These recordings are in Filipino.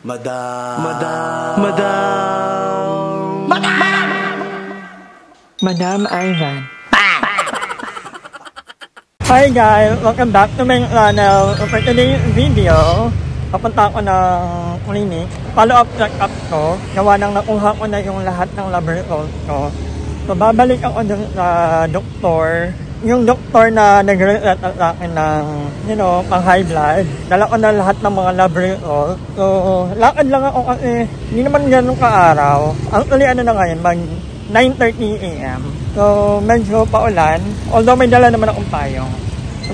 Madam Ivan. Hi guys, welcome back to my channel. For today's video, papunta ako ng clinic. Follow up check-up ko. Gawa nang nakuha ko na yung lahat ng lab results ko. So babalik ako dun sa doktor. Yung doktor na nag-result sa akin ng, pang high blood. Dala ko na lahat ng mga lab results. So, lakad lang ako kasi hindi naman ganun ka-araw. Actually, na ngayon, mag 9:30 AM. So, medyo paulan. Although may dala naman akong payong.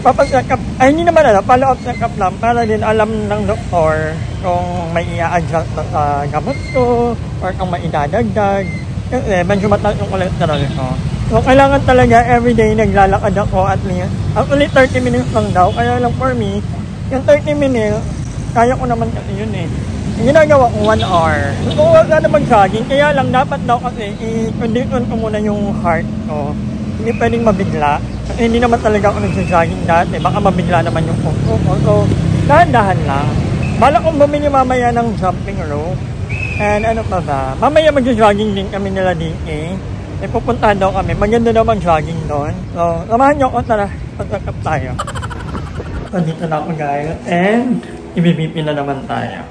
Papag-check up, hindi naman follow-up check-up lang para din alam ng doktor kung may i-adjust sa gamot ko or kung may idadagdag. Kasi medyo mataas yung cholesterol ko. So, kailangan talaga everyday naglalakad ako at least. Actually, 30 minutes lang daw. Kaya lang for me, yung 30 minutes, kaya ko naman kasi yun eh. Ginagawa ko 1 hour. So, huwag na mag-jogging. Kaya lang, dapat daw kasi i-condition ko muna yung heart ko. Hindi pwedeng mabigla. Kasi hindi naman talaga ako nag-jogging dati. Baka mabigla naman yung puso ko. So, dahan-dahan lang. Bala kong bumili mamaya ng jumping rope. And ano pa ba? Mamaya mag-jogging din kami nila din pupuntahan daw kami. Maganda daw mag-jogging doon. So, samahan nyo ako. Tara, pag-check-up tayo. So, dito na ako guys. And, ibibip na naman tayo.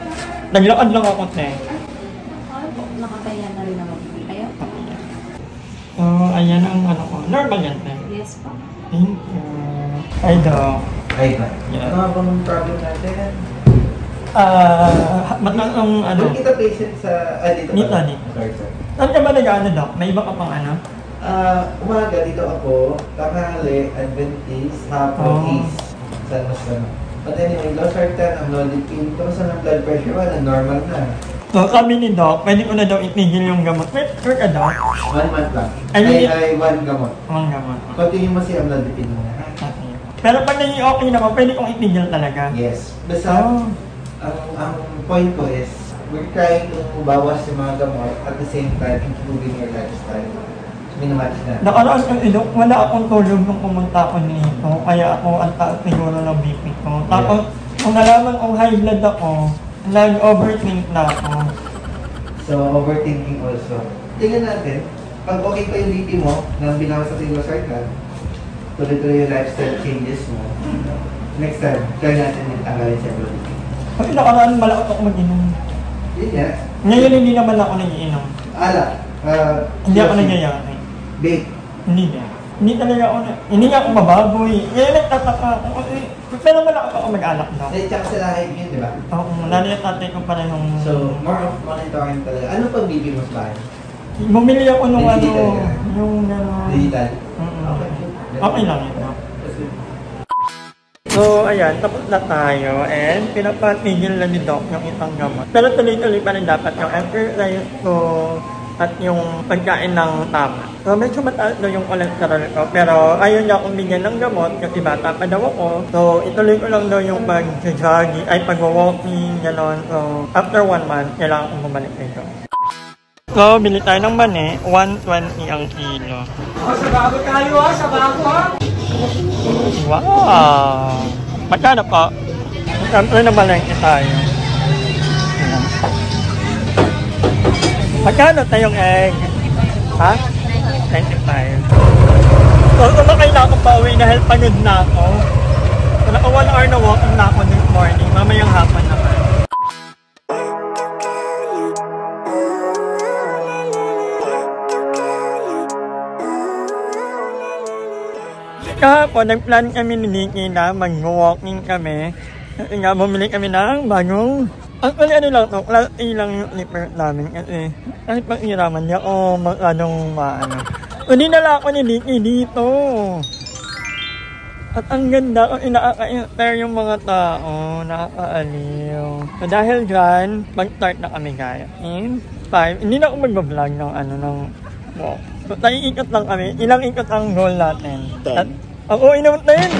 Naglakad lang ako, Nakakaya na rin naman. Ayaw? So, ayan ang ano ko. Normal yan, Yes po. Thank you. Ay, daw. Ay ba? Yeah. Ano bang problem natin? Matang ano? Doon kita patient sa... dito Dito. Sorry. Saan ka ba nag-ano, Doc? May iba ka pang ano? Umaga dito ako, tanghali, Adventist, hapon, East. San Jose. But anyway, losartan, amlodipine, kamusta ng blood pressure? Wala, normal na. So, sabi ni Doc, pwede ko na daw itigil yung gamot. Wait, sure ka, Doc? 1 month lang. Ay, 1 gamot. Ang gamot. Continue mo si amlodipine mo na. Pero pag naging okay naman, pwede kong itigil talaga. Yes. Basta, ang point ko is, we're trying to bawas yung mga gamot at the same time improving your lifestyle. So, minamatch na. Nakaraan ko, Doc, wala akong tulog nung pumunta ko nito. Kaya ako ang taas siguro ng BP ko. Tapos, kung nalaman kong high blood ako, nag-overthink na ako. So, overthinking also. Tingnan natin, pag okay pa yung BP mo, nang binawas sa Losartan, tuloy-tuloy yung lifestyle changes mo, next time, try natin yung tanggalin sa blood. Kasi nakaraan malakot ako mag-inom. Yun nga. Ngayon hindi naman ako nag-iinom. Hindi ako nagyayari. Bake. Hindi na. Hindi nga ako mababoy. Ngayon nagtataka ako kasi pero malakot ako mag-alak daw. Tsaka sa lahat yun, di ba? Oo, lalo yung tatay ko para yung... So, more of monitoring talaga. Ano pang BP mo sa bahay? Bumili ako nung Digital ka? yung Digital? Okay. Okay lang yun. So, ayan, tapos na tayo and pinapatigil na ni Doc yung isang gamot. Pero tuloy-tuloy pa rin dapat yung exercise ko at yung pagkain ng tama. So, medyo mataas daw yung cholesterol ko pero ayaw niya akong bigyan ng gamot kasi bata pa daw ako. So, ituloy ko lang daw yung pag-jogging, pag-walking, gano'n. So, after 1 month, kailangan kong bumalik dito. So, bili tayo ng mani, 120 ang kilo. Sa bago tayo sa bago Wow! Magkano po? Siyempre na malengke tayo. Ayan. Magkano tayong egg? Ha? 95. So, sumakay na ako pa uwi dahil pagod na ako. So, naka 1 hour na walking na ako this morning. Mamayang hapon naman. Kahapon, nag-plan kami ni Nikki na mag-walking kami. Kasi nga, bumili kami ng bagong... Actually, ano lang ito, class A lang yung slipper namin. Kasi, kahit pag-iraman niya, masyadong maano. Hindi nala ako ni Nikki dito. At ang ganda kung inaka-inspire yung mga tao, nakakaaliw. So, dahil dyan, mag-start na kami guys. In 5, hindi na ako mag-vlog ng walk. So, tayo ikot lang kami. Ilang ikot ang goal natin? 10. Oo, inom 10.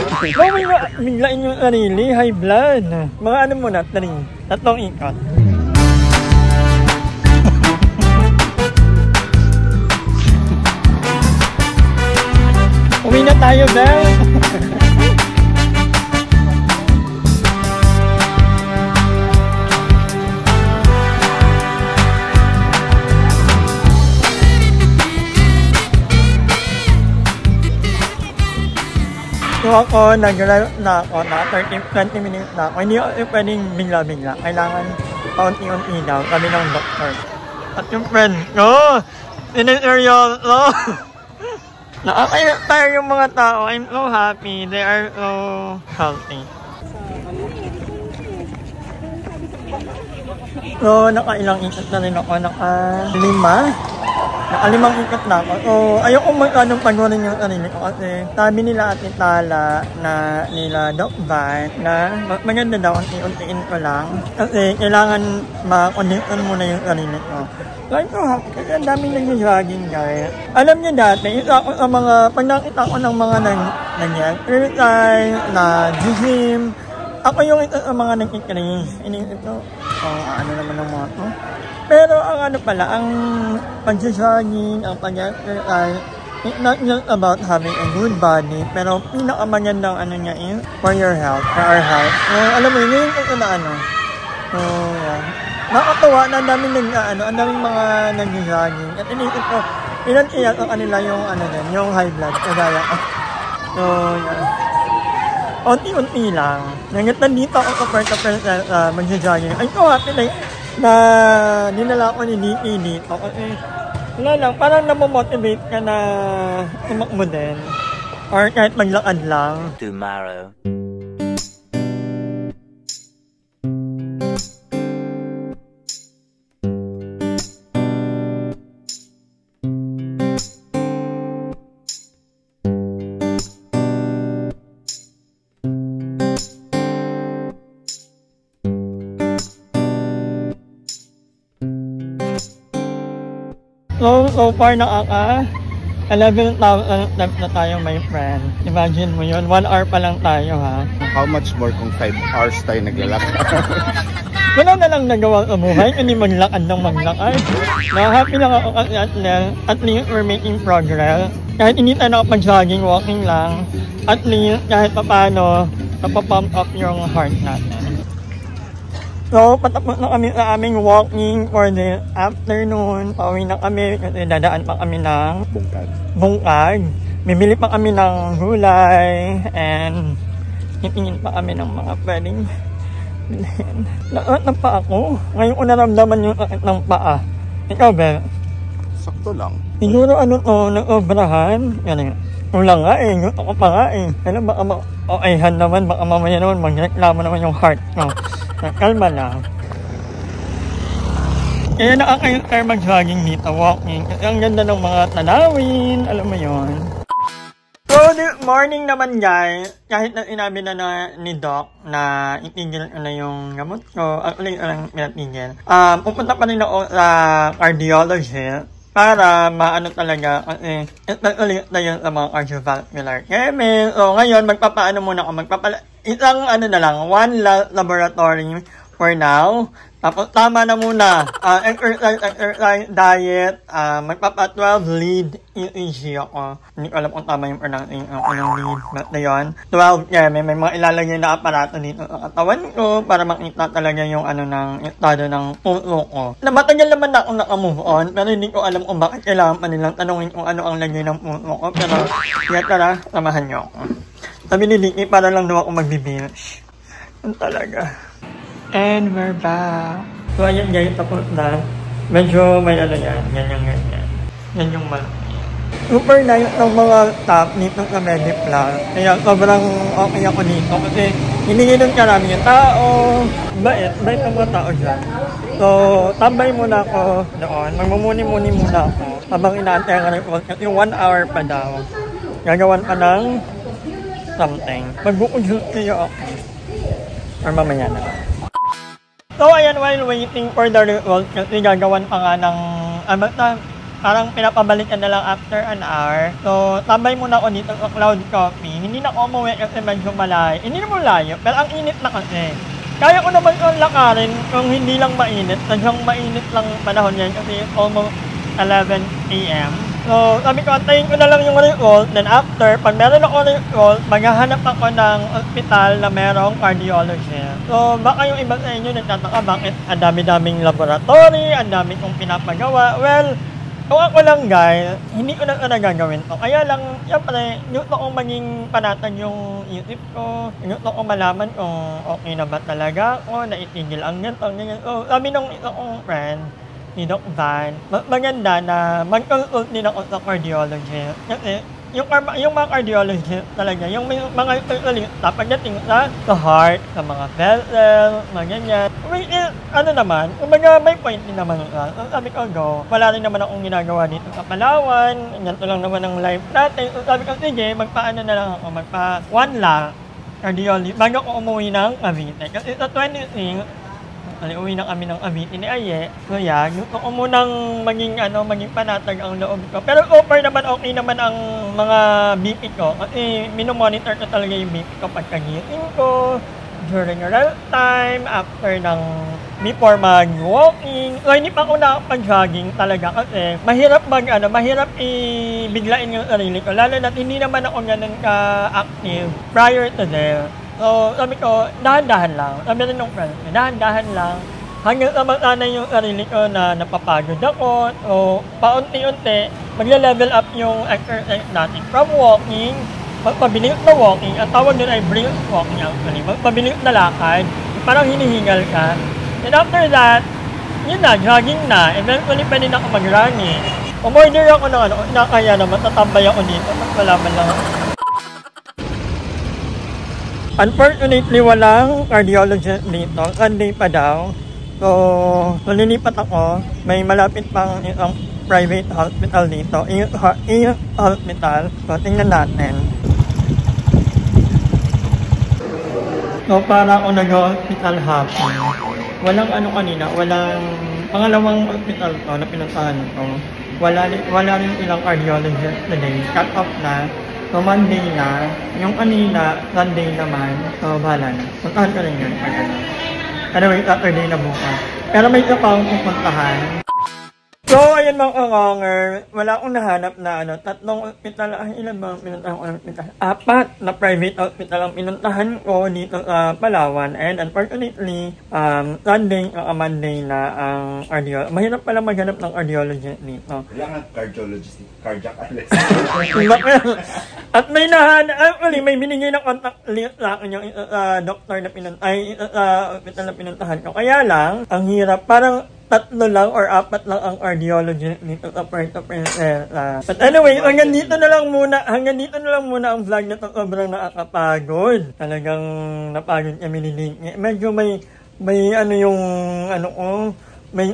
Biglain yung sarili, high blood. Mga ano muna, 3. 3 ikot. Uwi na tayo, Bel. Ewan ko, nag-rest na ako na 30-20 minutes na ako. Hindi ako pwedeng bigla-bigla. Kailangan paunti-unti daw kami ng doktor. At yung friend ko, sineseryoso. Nakakaya yung mga tao. I'm so happy. They are so healthy. So, nakailang ikot na rin ako. Nakalimang ikot na ako. So, ayoko magkano pagurin yung sarili ko kasi sabi nila at Tala na nila Doc Van na maganda daw unti-untiin ko lang kasi kailangan makondisyon muna yung sarili ko. So, I'm so happy kasi ang daming nag-jogging guys. Alam niyo dati, isa ako sa mga, pag nakita ko ng mga nag-exercise, nag-gym, ako yung isa sa mga nag-increase. Inisip ko, ano naman ang mga to. Pero ang ano pala, ang pag-jogging, ang pag-exercise, it's not just about having a good body, pero pinakamagandang ano niya is for your health, for our health. Alam mo yun, yung ito na ano. So, yan. Nakakatawa na ang daming mga nag-jogging. At inisip ko, ilan kaya sa kanila yung ano din, yung high blood, kagaya ko. So, yan. Unti-unti lang. Nangit nandito ako kapag mag-jogging. Ay, ko happy na dinala ko ni DP dito. Kasi, wala lang, parang namomotivate ka na tumakbo din. Or kahit maglakad lang. Tomorrow. So far nakaka 11,000 steps na tayo, my friend. Imagine mo yun, 1 hour pa lang tayo ha. How much more kung 5 hours tayo naglalakad? Wala na lang nagawa sa buhay, hindi maglakad ng maglakad. Happy lang ako kasi at least we're making progress. Kahit hindi tayo nakapag-jogging, walking lang, at least kahit paano, napapump up yung heart natin. So, patapos na kami sa aming walking for the afternoon. Pauwi na kami kasi dadaan pa kami ng bungkag. Bibili pa kami ng gulay and titingin pa kami ng mga pwedeng bilhin. Lahat ng paa ko. Ngayon ko naramdaman yung sakit ng paa. Ikaw, Bel? Sakto lang. Siguro nag-obrahan. Yan. Kulang nga eh. Gusto ko pa nga eh. Kaya baka ma-oayhan naman. Baka mamaya naman magreklamo naman yung heart ko. Kalma lang. Kaya nakakayot mag-jogging dito, walking. Kasi ang ganda ng mga tanawin. Alam mo yon. So, this morning naman guys, kahit na sinabi na ni Doc na itigil ko na yung gamot ko, at ulit lang pinatigil. Pupunta pa rin ako sa cardiologist para maano talaga kasi ulit na yun sa mga cardiovascular. So, ngayon, magpapaano muna ako, isang ano na lang, one laboratory for now. Tapos tama na muna. Exercise, diet, magpapa-12 lead EEG ako. Hindi ko alam kung tama yung pronouncing ng lead. But yun, 12, yeah, may mga ilalagay na aparato dito sa katawan ko para makita talaga yung ano ng estado ng puso ko. Matagal naman na akong nakamove on, pero hindi ko alam kung bakit kailangan pa nilang tanungin kung ano ang lagay ng puso ko. Pero, kaya tara, samahan nyo ako. Sabi ni Licky, para lang daw ako mag-binge. Yan talaga. And we're back. So, ayan guys, tapos na. Medyo may ano yan. Ganyan. Yan yung malaki. Super nice ng mga staff nito sa Mediplan. Kaya sobrang okay ako dito. Kasi hindi doon karami yung tao. Bait ang mga tao dyan. So, tambay muna ako doon. Magmumuni-muni muna ako. Habang inaantay ang report. Kasi 1 hour pa daw. Gagawan pa ng something. Mag-book-joot kayo ako. Or mamaya na. So, ayan, while waiting for the result, kasi gagawan pa nga ng, parang pinapabalikan na lang after an hour. So, tambay muna ako dito sa Cloud Coffee. Hindi na ako umuwi kasi medyo malayo. Hindi naman layo, pero ang init na kasi. Kaya ko naman yung lakarin kung hindi lang mainit. Sadyang mainit lang panahon yan kasi almost 11 AM. So, sabi ko, antayin ko na lang yung result. Then after, pag meron ako result, maghahanap ako ng hospital na merong cardiologist. So, baka yung iba sa inyo nagtataka bakit ang dami-daming laboratory, ang dami kong pinapagawa. Well, Kung ako lang guys, hindi ko na gagawin to. Kaya lang, syempre, gusto kong maging panatag yung isip ko. Gusto kong malaman kung okay na ba talaga ako, naitigil ang ganito, ganyan. So, sabi nung isa kong friend, si Doc Van, maganda na mag-consult din ako sa cardiologist. Kasi yung mga cardiologist talaga, yung mga specialista pagdating sa heart, sa mga vessel, mga ganyan. Ano naman, kumbaga may point din naman sa. So, sabi ko, go. Wala rin naman akong ginagawa dito sa Palawan. Ganito lang naman ang life natin. So, sabi ko, sige, magpaano na lang ako, magpa-1 lang cardiologist bago ako umuwi ng Cavite. Kasi sa 26, uwi na kami ng Cavite ni Aye. So yeah, gusto ko munang maging panatag ang loob ko. Pero okay naman ang mga BP ko. Kasi minomonitor ko talaga yung BP ko pagkagising ko, during rest time, after before mag-walking. So hindi pa ako nakapag-jogging talaga kasi mahirap biglain yung sarili ko. Lalo na hindi naman ako ganun ka-active prior to there. So, sabi ko, dahan-dahan lang. Sabi rin ng friend, dahan-dahan lang. Hanggang sa yung sarili ko na napapagod ako. So, paunti-unti, magle-level up yung exercise natin. From walking, magpabilis na walking. Ang tawag nun ay brisk walking actually. Magpabilis na lakad. Parang hinihingal ka. And after that, yun na, jogging na. Eventually, pwede na ako mag-running. Umorder ako ng kaya naman, tatambay ako dito. Mas malaman lang ako. Unfortunately, walang cardiologist dito. Sunday pa daw. So, nalilipat ako. May malapit pang isang private hospital dito. Hospital. So, tingnan natin. So, para ako nag-hospital hapon. Walang kanina. Walang pangalawang hospital to na pinuntahan ko. Wala rin ilang cardiologist today. Cut off na. So, Monday na. Yung kanina, Sunday naman. So, bahala na. Puntahan ko rin yun. Anyway, Saturday na bukas. Pero may isa pa akong pupuntahan. So, ayun mga kawanger. Wala akong nahanap na tatlong hospital. Ilan ba ang pinuntahan ko ng hospital? 4 na private hospital ang pinuntahan ko dito sa Palawan. And unfortunately, Sunday at Monday na ang cardiologist. Mahirap pala maghanap ng cardiologist dito. Wala nga cardiologist, cardiac analyst. At may nahanap, actually, may binigay na contact list sa akin yung doctor na hospital na pinuntahan ko. Kaya lang, ang hirap, parang 3 lang or 4 lang ang cardiologist dito sa Puerto Princesa. But anyway, hanggang dito na lang muna ang vlog na to. Sobrang nakakapagod. Talagang napagod kami ni Linky. Medyo may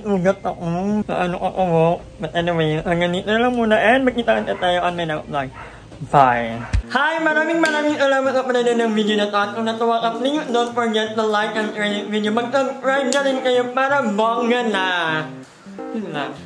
ugat ako sa ako. But anyway, hanggang dito na lang muna and magkita tayo on my next vlog. Bye! Hi! Maraming salamat sa panonood ng video na to. At kung natuwa ka, please don't forget to like and share this video. Mag-subscribe na rin kayo para bongga na! Yun lang.